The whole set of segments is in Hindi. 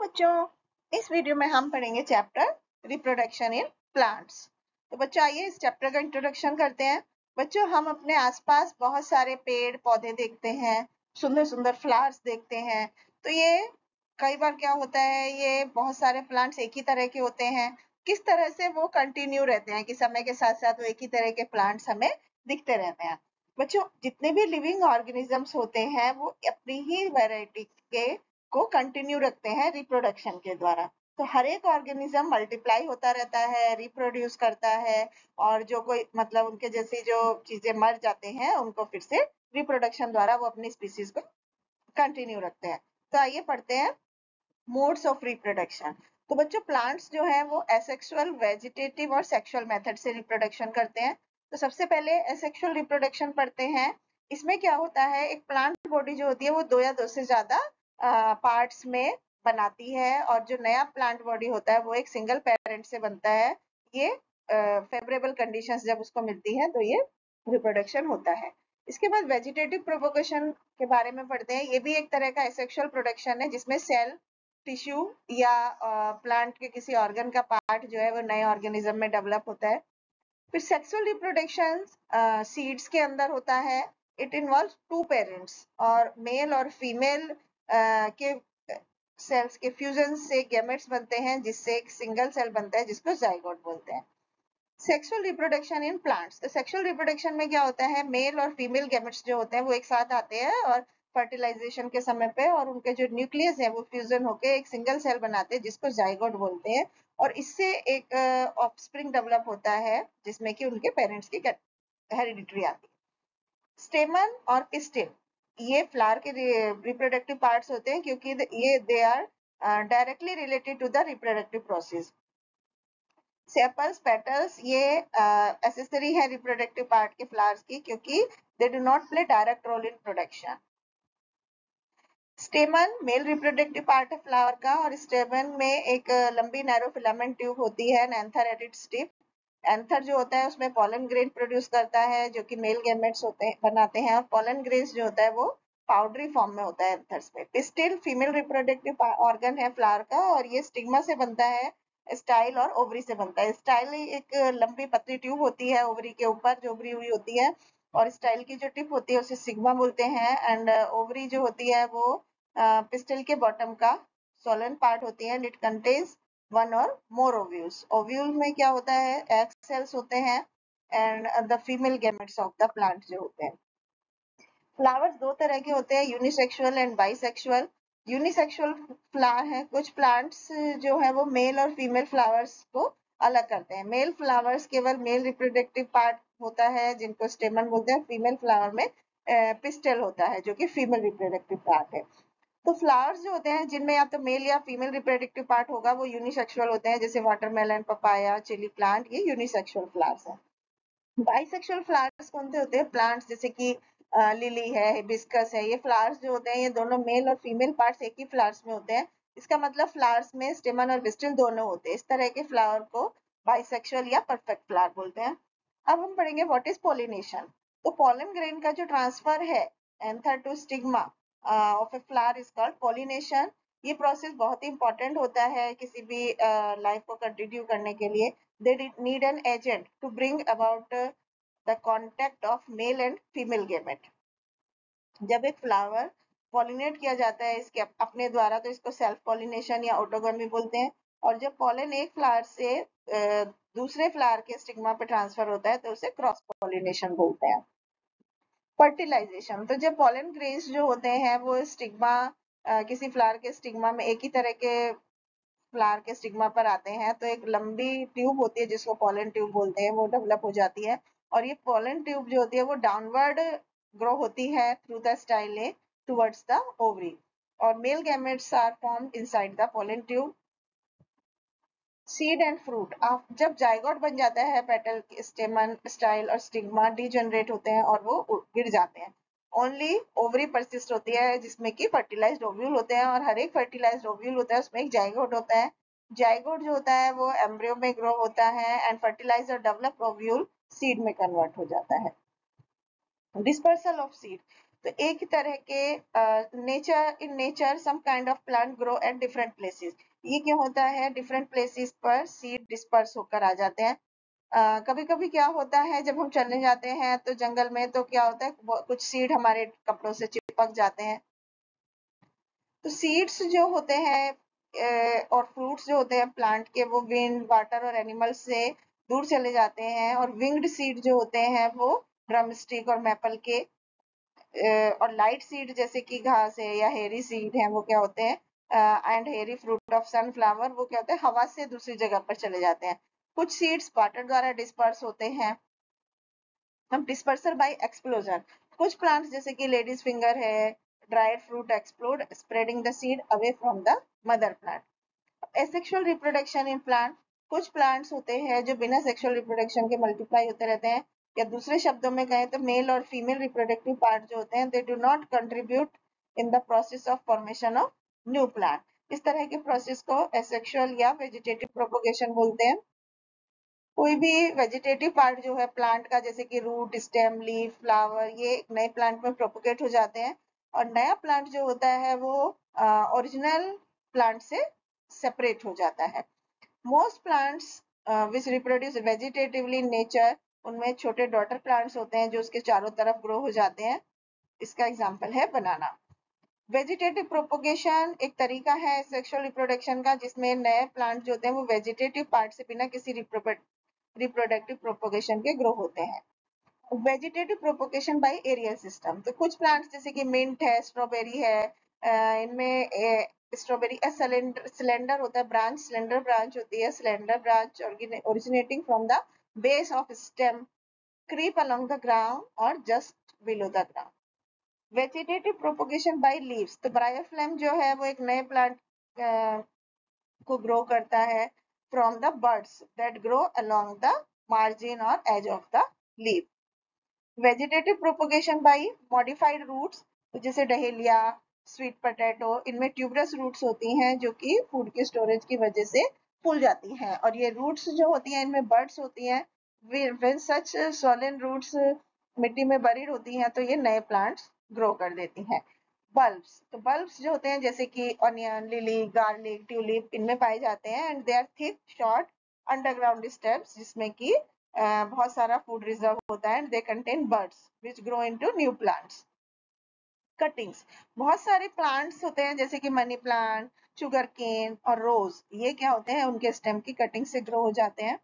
बच्चों, इस वीडियो में हम पढ़ेंगे चैप्टर रिप्रोडक्शन इन प्लांट्स। तो बच्चों आइए इस चैप्टर का इंट्रोडक्शन करते हैं। बच्चों हम अपने आसपास बहुत सारे पेड़ पौधे देखते हैं, सुंदर सुंदर फ्लावर्स देखते हैं। तो ये कई बार क्या होता है, ये बहुत सारे प्लांट्स एक ही तरह के होते हैं। किस तरह से वो कंटिन्यू रहते हैं कि समय के साथ साथ वो एक ही तरह के प्लांट्स हमें दिखते रहते हैं। बच्चों जितने भी लिविंग ऑर्गेनिजम्स होते हैं वो अपनी ही वैरायटी के को कंटिन्यू रखते हैं रिप्रोडक्शन के द्वारा। तो हर एक ऑर्गेनिज्म मल्टीप्लाई होता रहता है, रिप्रोड्यूस करता है, और जो कोई मतलब उनके जैसी जो चीजें मर जाते हैं उनको फिर से रिप्रोडक्शन द्वारा वो अपनी स्पीसीज को कंटिन्यू रखते हैं। तो आइए पढ़ते हैं मोड्स ऑफ रिप्रोडक्शन। तो बच्चों प्लांट्स जो है वो एसेक्सुअल, वेजिटेटिव और सेक्सुअल मेथड से रिप्रोडक्शन करते हैं। तो सबसे पहले एसेक्सुअल रिप्रोडक्शन पढ़ते हैं। इसमें क्या होता है, एक प्लांट बॉडी जो होती है वो दो या दो से ज्यादा पार्ट्स में बनाती है, और जो नया प्लांट बॉडी होता है वो एक सिंगल पेरेंट से बनता है। ये फेवरेबल कंडीशंस जब उसको मिलती है तो ये रिप्रोडक्शन होता है। इसके बाद वेजिटेटिव प्रोपोगेशन के बारे में पढ़ते हैं। ये भी एक तरह का एसेक्सुअल प्रोडक्शन है जिसमें सेल, टिश्यू या प्लांट के किसी ऑर्गन का पार्ट जो है वो नए ऑर्गेनिज्म में डेवलप होता है। फिर सेक्सुअल रिप्रोडक्शन सीड्स के अंदर होता है। इट इन्वॉल्व टू पेरेंट्स, और मेल और फीमेल के सेल्स के फ्यूजन से गैमेट्स बनते हैं जिससे एक सिंगल सेल बनता है जिसको जाइगोट बोलते हैं। Sexual reproduction in plants. तो सेक्सुअल रिप्रोडक्शन में क्या होता है, मेल और फीमेल गैमेट्स जो होते हैं वो एक साथ आते हैं और फर्टिलाइजेशन के समय पे, और उनके जो न्यूक्लियस है वो फ्यूजन होकर एक सिंगल सेल बनाते हैं जिसको जाइगोट बोलते हैं, और इससे एक ऑफस्प्रिंग डेवलप होता है जिसमें कि उनके पेरेंट्स की हेरिडिटरी आती है। स्टेमन और पिस्टिल ये फ्लावर के रिप्रोडक्टिव पार्ट्स होते हैं क्योंकि ये they are directly related to the reproductive process. Sepals, petals ये एसेसरी है रिप्रोडक्टिव पार्ट के फ्लावर्स की क्योंकि they do not play direct role in production. Stamen male reproductive part है फ्लावर का, और स्टेमन में एक लंबी नैरो फिलामेंट ट्यूब होती है, anther at its tip. Anther जो होता है उसमें पॉलन ग्रेन प्रोड्यूस करता है जो कि मेल गैमेट्स होते हैं बनाते हैं, और पॉलन ग्रेन्स जो होता है वो पाउडरी फॉर्म में होता है एंथर्स में। पिस्टिल फीमेल रिप्रोडक्टिव ऑर्गन है फ्लावर का, और ये स्टिग्मा से बनता है, स्टाइल और ओवरी से बनता है। स्टाइल एक लंबी पतली ट्यूब होती है ओवरी के ऊपर जो उभरी हुई होती है, और स्टाइल की जो टिप होती है उसे सिग्मा बोलते हैं, एंड ओवरी जो होती है वो पिस्टल के बॉटम का सोलन पार्ट होती है, एंड इट कंटेन्स वन और मोर ओव्यूल्स। ओव्यूल में क्या होता है, एग सेल्स होते हैं, and the female gametes of the plant जो होते हैं। फ्लावर्स दो तरह के होते हैं, unisexual and bisexual. Unisexual flower है, कुछ प्लांट्स जो है वो मेल और फीमेल फ्लावर्स को अलग करते हैं। मेल फ्लावर्स केवल मेल रिप्रोडक्टिव पार्ट होता है जिनको स्टेमन बोलते हैं। फीमेल फ्लावर में पिस्टल होता है जो कि फीमेल रिप्रोडक्टिव पार्ट है। तो फ्लावर्स जो होते हैं जिनमें या तो मेल या फीमेल रिप्रोडक्टिव पार्ट होगा वो यूनिसेक्सुअल होते हैं, जैसे वाटरमेलन, पपाया, चिली प्लांट, ये यूनिसेक्सुअल फ्लावर्स हैं। बाइसेक्सुअल फ्लावर्स कौन से होते हैं, प्लांट्स जैसे कि लिली है, हिबिस्कस है, ये फ्लावर्स जो होते हैं ये दोनों मेल और फीमेल पार्ट्स एक ही फ्लावर्स में होते हैं। इसका मतलब फ्लावर्स में स्टेमन और पिस्टिल दोनों होते हैं। इस तरह के फ्लावर को बाइसेक्सुअल या परफेक्ट फ्लावर बोलते हैं। अब हम पढ़ेंगे व्हाट इज पोलिनेशन। तो पोलन ग्रेन का जो ट्रांसफर है anther to stigma of a flower is called pollination. ये प्रोसेस बहुत ही इंपॉर्टेंट होता है किसी भी लाइफ को कंटिन्यू करने के लिए। they need an agent to bring about the contact of male and female gamete. जब एक फ्लावर पॉलिनेट किया जाता है इसके अपने द्वारा तो इसको सेल्फ पॉलिनेशन या ऑटोगमी बोलते हैं, और जब पॉलन एक फ्लावर से दूसरे फ्लावर के स्टिग्मा पे ट्रांसफर होता है तो उसे क्रॉस पॉलिनेशन बोलते हैं। फर्टिलाइजेशन, तो जब पॉलन ग्रेन्स जो होते हैं वो स्टिग्मा किसी फ्लावर के स्टिग्मा में एक ही तरह के फ्लावर के स्टिग्मा पर आते हैं तो एक लंबी ट्यूब होती है जिसको पॉलन ट्यूब बोलते हैं, वो डेवलप हो जाती है, और ये पॉलन ट्यूब जो होती है वो डाउनवर्ड ग्रो होती है through the style towards the ovary, और male gametes are formed inside the pollen tube. Seed and fruit, जब जाइगोट बन जाता है पेटल, स्टेमन, स्टाइल और स्टिग्मा डीजनरेट होते हैं और वो गिर जाते हैं। ओनली ओवरी परसिस्ट होती है जिसमें कि फर्टिलाइज्ड ओव्यूल होते हैं, और हर एक फर्टिलाइज्ड ओव्यूल होता है उसमें एक जाइगोट होता है। जाइगोट जो होता है वो एम्ब्रियो में ग्रो होता है, एंड फर्टिलाइज्ड और डेवलप्ड ओव्यूल सीड में कन्वर्ट हो जाता है। डिस्पर्सल ऑफ सीड, तो एक तरह के nature some kind of plant grow at different places. ये क्या होता है, डिफरेंट प्लेसेस पर सीड डिस्पर्स होकर आ जाते हैं। कभी कभी क्या होता है, जब हम चलने जाते हैं तो जंगल में, तो क्या होता है, कुछ सीड हमारे कपड़ों से चिपक जाते हैं। तो सीड्स जो होते हैं और फ्रूट्स जो होते हैं प्लांट के, वो विंड, वाटर और एनिमल से दूर चले जाते हैं। और विंग्ड सीड जो होते हैं वो ड्रमस्टिक और मैपल के, और लाइट सीड जैसे कि घास है या हेरी सीड है, वो क्या होते हैं, एंड हेरी फ्रूट ऑफ सनफ्लावर, वो क्या होते हैं, हवा से दूसरी जगह पर चले जाते हैं। कुछ सीड्स वाटर द्वारा डिस्पर्स होते हैं। हम डिस्पर्सल बाय एक्सप्लोजन, कुछ प्लांट्स जैसे कि लेडीज फिंगर है, dried fruit explode spreading the seed away from the mother plant. Asexual reproduction in plant, कुछ प्लांट्स होते हैं जो बिना सेक्सुअल रिप्रोडक्शन के मल्टीप्लाई होते रहते हैं, या दूसरे शब्दों में कहें तो मेल और फीमेल रिप्रोडक्टिव पार्ट जो होते हैं, दे do not contribute in the process of formation of new plant. इस तरह के प्रोसेस को एसेक्सुअल या वेजिटेटिव प्रोपोगेशन बोलते हैं। कोई भी वेजिटेटिव पार्ट जो है प्लांट का, जैसे कि रूट, स्टेम, लीफ, फ्लावर, ये एक नए प्लांट में प्रोपोगेट हो जाते हैं। और नया प्लांट जो होता है वो ओरिजिनल प्लांट से सेपरेट हो जाता है। Most plants which reproduce vegetatively in nature, उनमें छोटे डॉटर प्लांट्स होते हैं जो उसके चारों तरफ ग्रो हो जाते हैं। इसका एग्जाम्पल है बनाना। वेजिटेटिव प्रोपोगेशन एक तरीका है सेक्सुअल रिप्रोडक्शन का, जिसमें नए प्लांट जो होते हैं वो वेजिटेटिव पार्ट से बिना किसी रिप्रोडक्टिव प्रोपोगेशन के ग्रो होते हैं। Vegetative propagation by aerial system, तो कुछ प्लांट्स जैसे कि मिंट है, स्ट्रॉबेरी है, इनमें स्ट्रॉबेरी सिलेंडर होता है, ब्रांच सिलेंडर ब्रांच होती है, slender branch originating from the base of stem, creep along the ground और just below the ground. Vegetative propagation by leaves, तो ब्रायोफ्लेम जो है वो एक नए प्लांट को ग्रो करता है from the buds that grow along the margin और edge of the leaf. Vegetative propagation by modified roots, तो जैसे डहेलिया, स्वीट पोटैटो, इनमें ट्यूबरस रूट्स होती हैं जो कि फूड के स्टोरेज की वजह से फूल जाती हैं। और ये रूट्स जो होती हैं इनमें बर्ड्स होती हैं। व्हेन सच सोलन रूट्स मिट्टी में बरीड होती हैं तो ये नए प्लांट्स ग्रो कर देती हैं। बल्ब्स, तो बल्ब्स जो होते हैं जैसे कि ऑनियन, लिली, गार्लिक, ट्यूलिप, इनमें पाए जाते हैं। And they are thick short underground stems, जिसमें कि बहुत सारा फूड रिजर्व होता है। And they contain buds which grow into new plants. Cuttings, बहुत सारे प्लांट्स होते हैं जैसे कि मनी प्लांट, शुगर केन और रोज, ये क्या होते हैं, उनके स्टेम की कटिंग से ग्रो हो जाते हैं।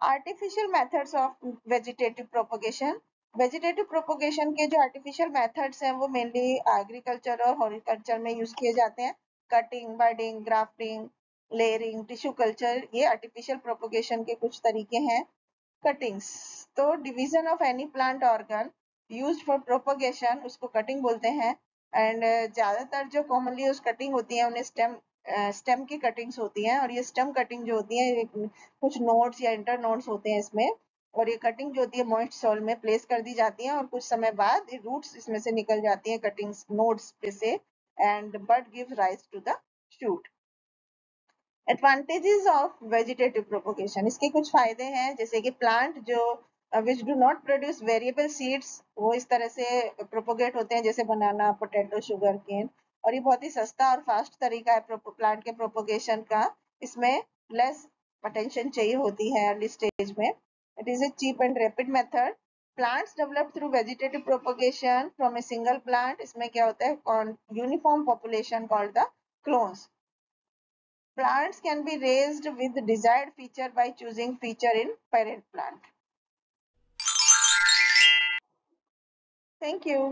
Artificial methods of vegetative propagation, vegetative propagation के जो आर्टिफिशियल मेथड्स हैं वो मेनली एग्रीकल्चर और हॉर्टिकल्चर में यूज किए जाते हैं। Cutting, budding, grafting, layering, tissue culture, ये आर्टिफिशियल प्रोपोगेशन के कुछ तरीके हैं। कटिंग्स, तो division of any plant organ used for propagation, उसको कटिंग बोलते हैं। एंड ज्यादातर जो कॉमनली यूज कटिंग होती है उन्हें स्टेम की कटिंग्स होती हैं। और ये स्टेम कटिंग जो होती है, कुछ नोड्स या इंटर नोड्स होते हैं इसमें, और ये कटिंग जो होती है मॉइस्ट सॉइल में प्लेस कर दी जाती है और कुछ समय बाद रूट्स इसमें से निकल जाती हैं कटिंग्स नोड्स पे से, and bud gives rise to the shoot. Advantages of vegetative propagation, इसके कुछ फायदे हैं जैसे कि प्लांट जो which do not produce variable seeds, वो इस तरह से प्रोपोगेट होते हैं जैसे बनाना, पोटैटो, शुगर केन। और ये बहुत ही सस्ता और फास्ट तरीका है प्लांट के प्रोपोगेशन का। इसमें लेस अटेंशन चाहिए होती है अर्ली स्टेज में। It is a cheap and rapid method. Plants develop through vegetative propagation from a single plant, इसमें क्या होता है, uniform population called the clones. Plants can be raised with desired feature by choosing feature in parent plant. Thank you.